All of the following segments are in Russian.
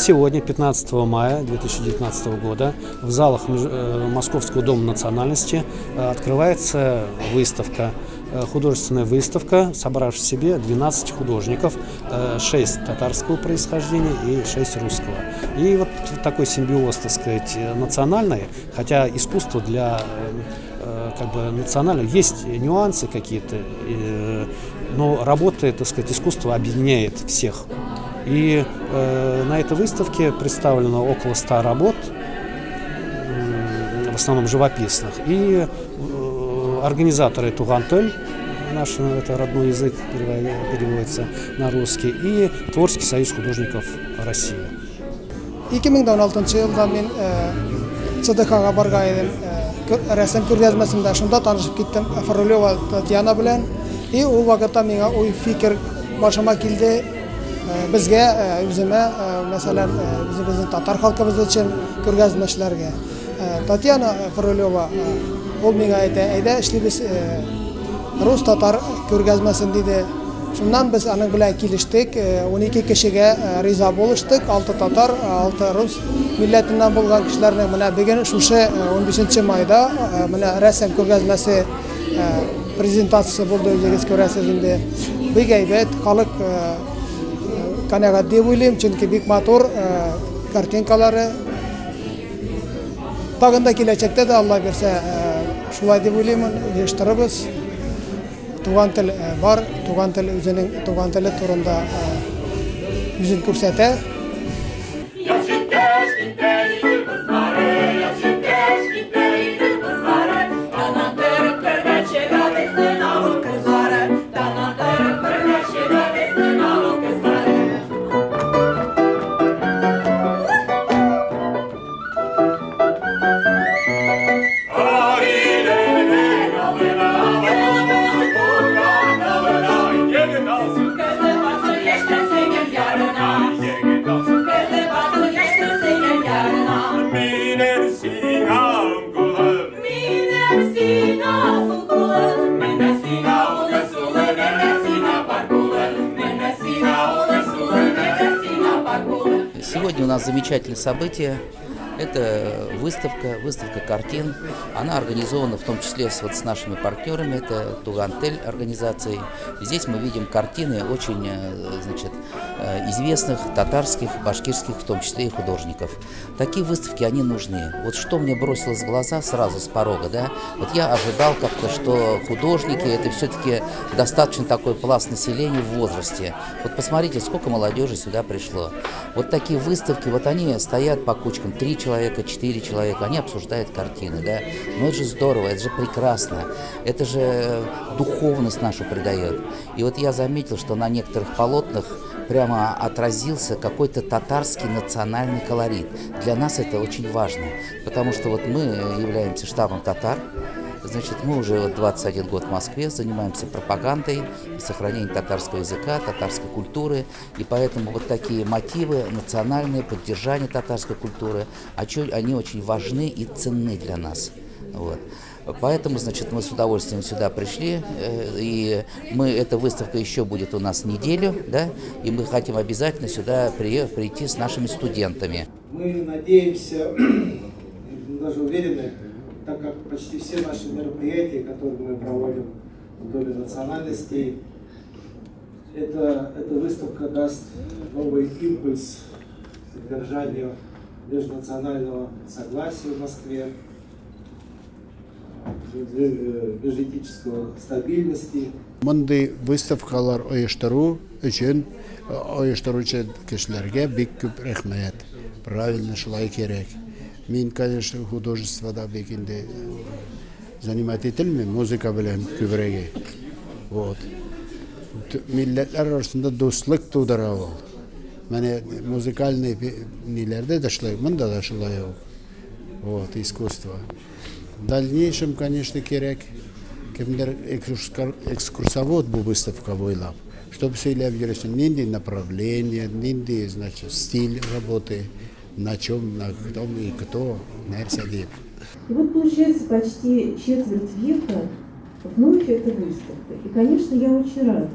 сегодня, 15 мая 2019 года, в залах Московского дома национальности открывается выставка, художественная выставка, собравшая в себе 12 художников, 6 татарского происхождения и 6 русского. И вот такой симбиоз, так сказать, национальный, хотя искусство для национального есть нюансы какие-то, но работает, так сказать, искусство объединяет всех. И на этой выставке представлено около 100 работ, в основном живописных. И организаторы Тугантель, наш это родной язык переводится на русский, и Творческий союз художников России. 2016 жылда мен ЦДХ-га барган едим. Рәсем күргәзмәсендә шунда танышып киттем Фролева Татьяна белән. И ул вакытта миңа уй фикер башыма килде. Безгә үземә, мәсәлән, безнең татар халкыбыз өчен күргәзмә эшләргә. Татьяна Фролева ул миңа әйтә, әйдә эшлибез рус-татар күргәзмәсен диде. Шуннан без аның белән килештек, 12 кешегә риза булыштык, 6 татар, 6 рус милләтеннән булган кешеләрнең менә бүген шушы 15 майда менә рәсем күргәзмәсе презентациясе булды, үзегез күрәсез инде. Бик әйбәт, халык канәгать дип уйлыйм, чөнки бик матур картинкалары. Тагын да киләчәктә дә Алла бирсә шулай дип уйлыйм, җыштырыбыз. Туган тел бар, туган тел үзенең туган теле турында үзен күрсәтә. Сегодня у нас замечательное событие. Это выставка картин. Она организована в том числе с нашими партнерами, это Тугантель организацией. Здесь мы видим картины очень, известных татарских, башкирских, в том числе и художников. Такие выставки, они нужны. Вот что мне бросилось в глаза сразу с порога, да? Вот я ожидал как-то, что художники — это все-таки достаточно такой пласт населения в возрасте. Вот посмотрите, сколько молодежи сюда пришло. Вот такие выставки, вот они стоят по кучкам, 3 человека, 4 человека, они обсуждают картины, да? Но это же здорово, это же прекрасно, это же духовность нашу придает. И вот я заметил, что на некоторых полотнах прямо отразился какой-то татарский национальный колорит. Для нас это очень важно, потому что вот мы являемся штабом татар. Значит, мы уже 21 год в Москве занимаемся пропагандой, сохранением татарского языка, татарской культуры. И поэтому вот такие мотивы национальные, поддержание татарской культуры, они очень важны и ценны для нас. Вот. Поэтому, значит, мы с удовольствием сюда пришли, и эта выставка еще будет у нас неделю, да, и мы хотим обязательно сюда прийти с нашими студентами. Мы надеемся, даже уверены, так как почти все наши мероприятия, которые мы проводим в Доме национальностей, эта выставка даст новый импульс поддержанию межнационального согласия в Москве, межэтнического стабильности. Мондай выставкалар оештыру өчен оештыручы кешеләргә бик күп рәхмәт. Правильно, шулай кирәк. Мин, конечно, художествода бик инде занимать ителмим, музыка белән күбрәге. Вот. Милләтләр арасында дуслык тудыра ул. Менә музыкальный ниләрдә дә шулай, монда да шулай ул. Вот, искусство. В дальнейшем, конечно, кирәк кемдер экскурсовод бу выставка буйлап, чтобы сөйләп йөрсен, нинди направление, нинди, значит, стиль работы, на чем, на том и кто, нәрсә дип. И вот получается почти четверть века вновь эта выставка. И, конечно, я очень рада.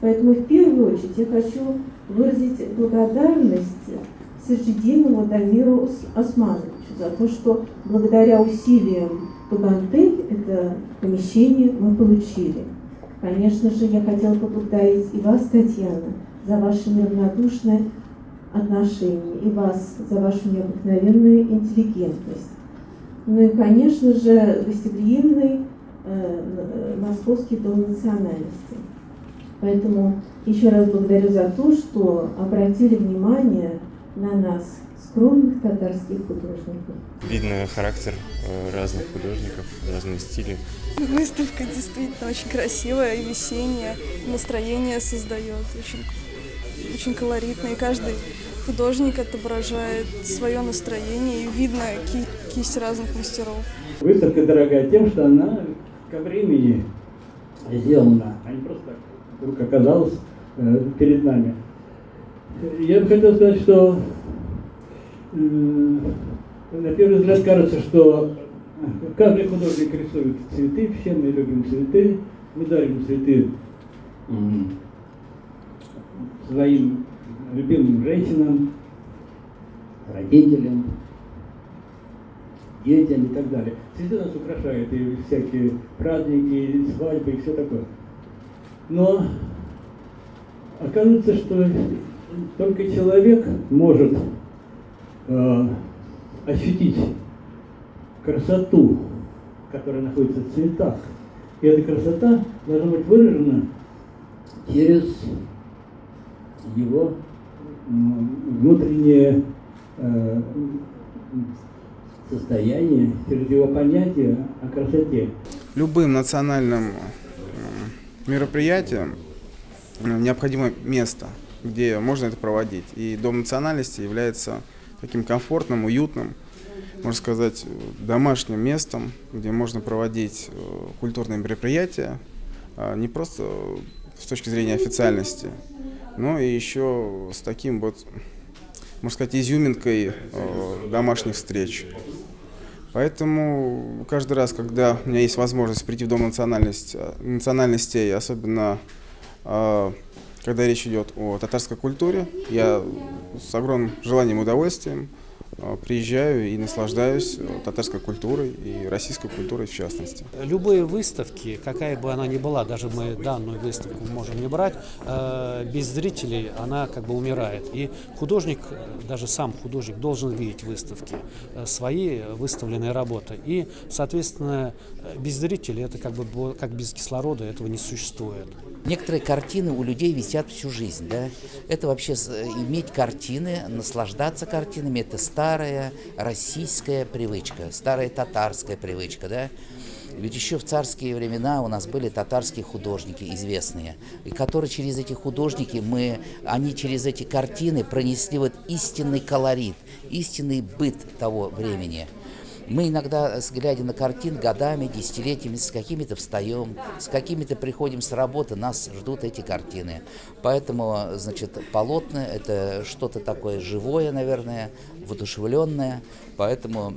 Поэтому в первую очередь я хочу выразить благодарность Сажидинову Дамиру Османовичу за то, что благодаря усилиям Тугантей это помещение мы получили. Конечно же, я хотела поблагодарить и вас, Татьяна, за ваше неравнодушное отношение, и вас за вашу необыкновенную интеллигентность. Ну и, конечно же, гостеприимный Московский дом национальности. Поэтому еще раз благодарю за то, что обратили внимание на нас, скромных татарских художников. Видно характер разных художников, разные стили. Выставка действительно очень красивая и весенняя, настроение создает, очень колоритно, и каждый художник отображает свое настроение, и видно кисть разных мастеров. Выставка дорогая тем, что она ко времени сделана, а не просто так вдруг оказалась перед нами. Я бы хотел сказать, что на первый взгляд кажется, что каждый художник рисует цветы, все мы любим цветы, мы дарим цветы своим любимым женщинам, родителям, детям и так далее. Цветы нас украшают, и всякие праздники, и свадьбы, и все такое. Но оказывается, что только человек может ощутить красоту, которая находится в цветах. И эта красота должна быть выражена через его внутреннее состояние, через его понятие о красоте. Любым национальным мероприятиям необходимо место, где можно это проводить. И Дом национальности является таким комфортным, уютным, можно сказать, домашним местом, где можно проводить культурные мероприятия, не просто с точки зрения официальности, но и еще с таким вот, можно сказать, изюминкой домашних встреч. Поэтому каждый раз, когда у меня есть возможность прийти в Дом национальностей, особенно когда речь идет о татарской культуре, я с огромным желанием и удовольствием приезжаю и наслаждаюсь татарской культурой и российской культурой в частности. Любые выставки, какая бы она ни была, даже мы данную выставку можем не брать, без зрителей она как бы умирает. И художник, даже сам художник, должен видеть выставки, свои выставленные работы. И, соответственно, без зрителей это как бы как без кислорода этого не существует. Некоторые картины у людей висят всю жизнь, да? Это вообще иметь картины, наслаждаться картинами, это старая российская привычка, старая татарская привычка, да? Ведь еще в царские времена у нас были татарские художники известные, и которые через эти художники, они через эти картины пронесли вот истинный колорит, истинный быт того времени. Мы иногда, глядя на картин, годами, десятилетиями, с какими-то встаем, с какими-то приходим с работы, нас ждут эти картины. Поэтому, значит, полотна – это что-то такое живое, наверное, воодушевленное. Поэтому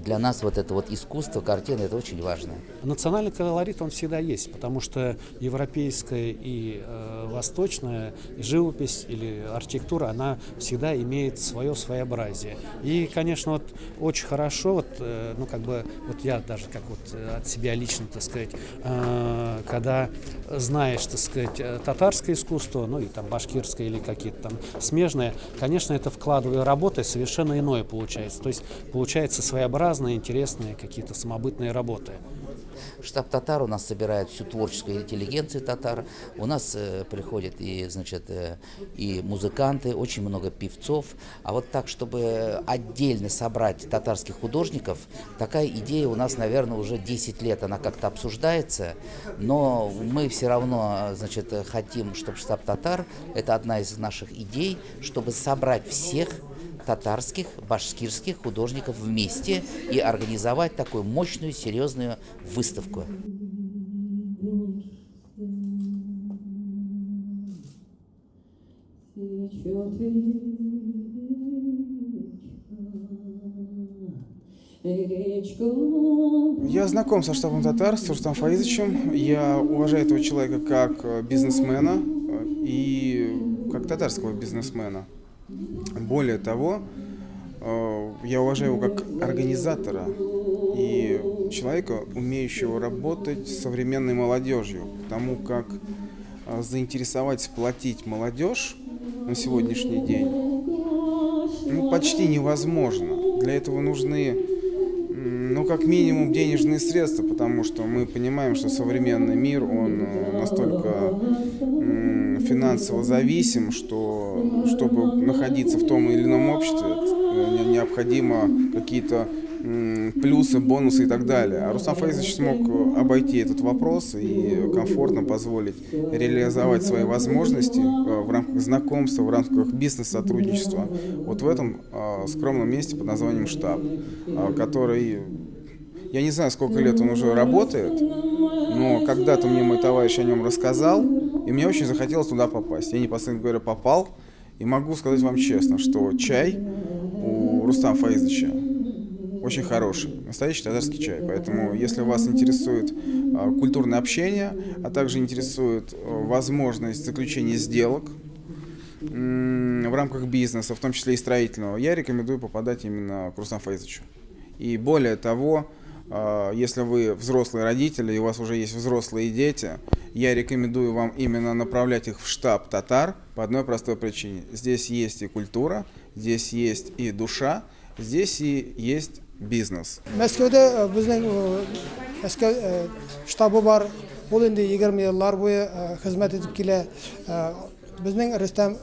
для нас вот это вот искусство, картины – это очень важно. Национальный колорит, он всегда есть, потому что европейская и восточная живопись или архитектура, она всегда имеет свое своеобразие. И, конечно, вот очень хорошо, вот, ну, как бы, вот я даже как вот от себя лично, так сказать, когда знаешь, так сказать, татарское искусство, ну, и там башкирское или какие-то там смежные, конечно, это вкладывая работы, совершенно иное получается. То есть получается своеобразные, интересные какие-то самобытные работы. Штаб татар у нас собирает всю творческую интеллигенцию татар. У нас приходят и, значит, и музыканты, очень много певцов. А вот так, чтобы отдельно собрать татарских художников, такая идея у нас, наверное, уже 10 лет, она как-то обсуждается. Но мы все равно, значит, хотим, чтобы штаб татар, это одна из наших идей, чтобы собрать всех татарских, башкирских художников вместе и организовать такую мощную, серьезную выставку. Я знаком со штабом татар, с Рустамом Фаизовичем. Я уважаю этого человека как бизнесмена и как татарского бизнесмена. Более того, я уважаю его как организатора и человека, умеющего работать с современной молодежью, потому как заинтересовать, сплотить молодежь на сегодняшний день почти невозможно. Для этого нужны, как минимум, денежные средства, потому что мы понимаем, что современный мир, он настолько финансово зависим, что чтобы находиться в том или ином обществе, необходимо какие-то плюсы, бонусы и так далее. А Рустам Фаизович смог обойти этот вопрос и комфортно позволить реализовать свои возможности в рамках знакомства, в рамках бизнес-сотрудничества. Вот в этом скромном месте под названием «Штаб», который, я не знаю, сколько лет он уже работает, но когда-то мне мой товарищ о нем рассказал, и мне очень захотелось туда попасть. Я непосредственно говоря попал, и могу сказать вам честно, что чай у Рустама Фаизовича очень хороший, настоящий татарский чай. Поэтому, если вас интересует культурное общение, а также интересует возможность заключения сделок в рамках бизнеса, в том числе и строительного, я рекомендую попадать именно к Рустаму Фаизовичу. И более того, если вы взрослые родители и у вас уже есть взрослые дети, я рекомендую вам именно направлять их в штаб татар по одной простой причине. Здесь есть и культура, здесь есть и душа, здесь и есть бизнес. Мәскәүдә безнең Мәскәү штабы бар. Ул инде 20 еллар буе хезмәт итеп килә. Безнең Рустам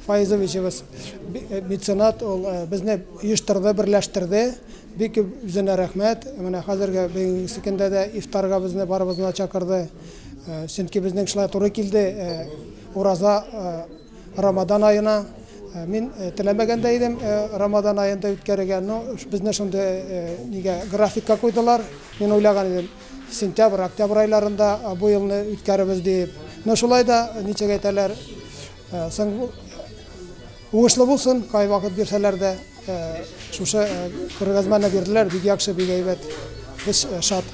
Фаизовичыбыз меценат, ул безне оештырды, берләштерде. Бик үзенә рәхмәт. Менә хәзерге бүгенге көндә дә ифтарга безне барыбызны чакырды. Чөнки безнең шулай туры килде. Ураза Рамадан аена. Мин теләмәгәндә идем Рамадан аенда үткәрергә, но безне шунда графикка куйдылар. Мин уйлаган идем, сентябрь, октябрь айларында бу елны үткәребез дип. Но шулай да ничек әйтәләр, уңышлы булсын, кай вакыт бирсәләр дә, шушы күргәзмәне бирделәр, бик яхшы, бик әйбәт. Без шат.